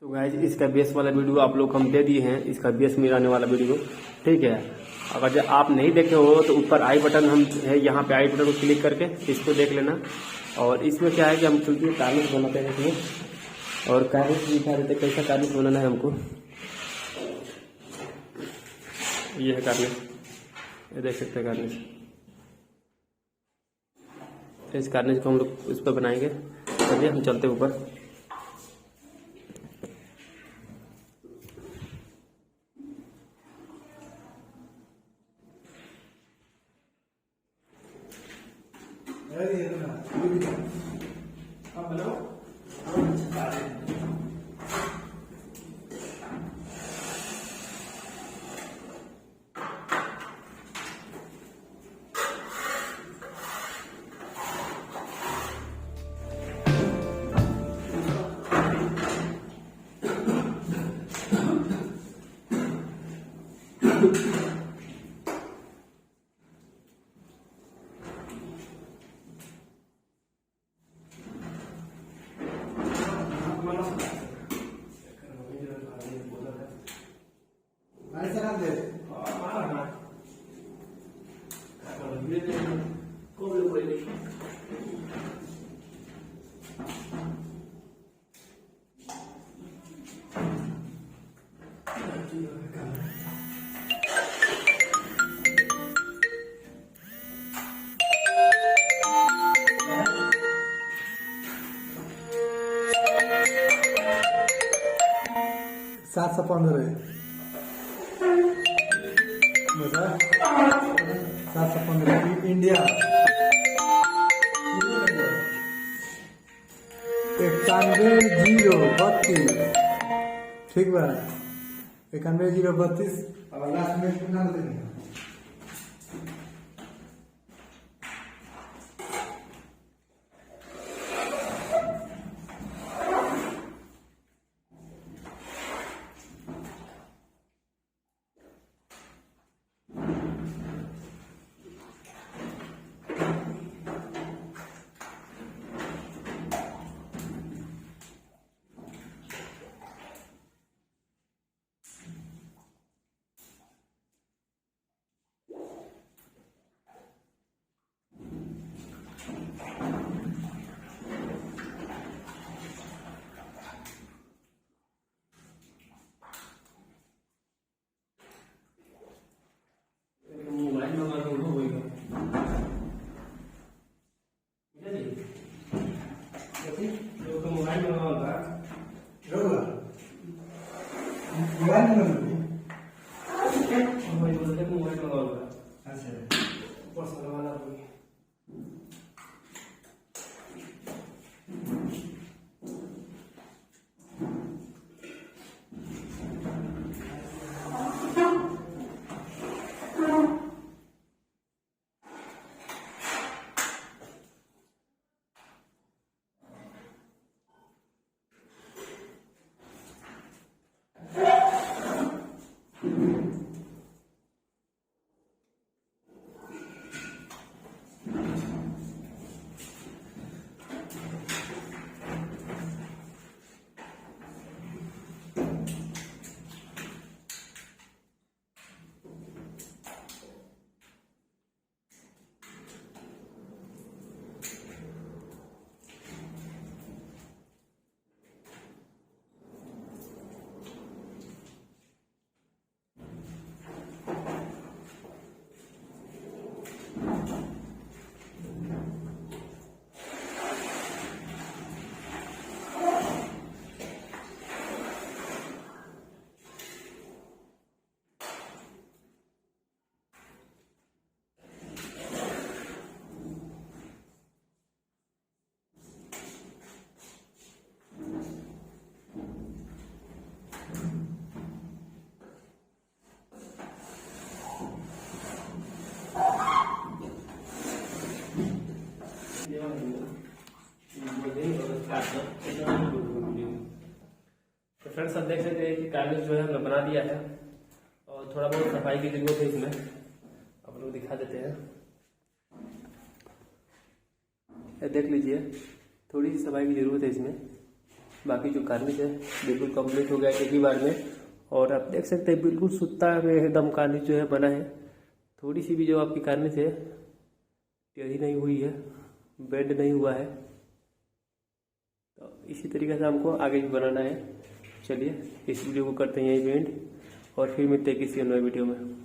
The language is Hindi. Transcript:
तो गाइज इसका बेस वाला वीडियो आप लोग को हम दे दिए हैं, इसका बेस में आने वाला वीडियो, ठीक है। अगर जब आप नहीं देखे हो तो ऊपर आई बटन हम है, यहाँ पे आई बटन को क्लिक करके इसको देख लेना। और इसमें क्या है कि हम चूंकि कार्निश बनाते हैं इसमें, और कार्निश दिखा देते कैसा कार्निश बनाना है हमको। ये है कार्निश, ये देख सकते हैं कार्निश। इस कार्निश को हम लोग इस पर बनाएंगे। चलिए हम चलते ऊपर। सात सौ 15 इंडिया 91,032 ठीक बा। 91,032 और लास्ट में कितना देंगे? तो फ्रेंड्स अब देख सकते हैं कि कार्निश जो है हमने बना दिया है, और थोड़ा बहुत सफाई की जरूरत है इसमें, आप लोग दिखा देते हैं। ये देख लीजिए, थोड़ी सी सफाई की जरूरत है इसमें। बाकी जो कार्निश है बिल्कुल कंप्लीट हो गया एक ही बार में। और आप देख सकते हैं बिल्कुल सुत्ता में एकदम कार्निश जो है बना है। थोड़ी सी भी जो आपकी कार्निश है टेढ़ी नहीं हुई है, बेंड नहीं हुआ है। तो इसी तरीके से हमको आगे भी बनाना है। चलिए इस वीडियो को करते हैं यही एंड और फिर मिलते हैं किसी अन्य वीडियो में।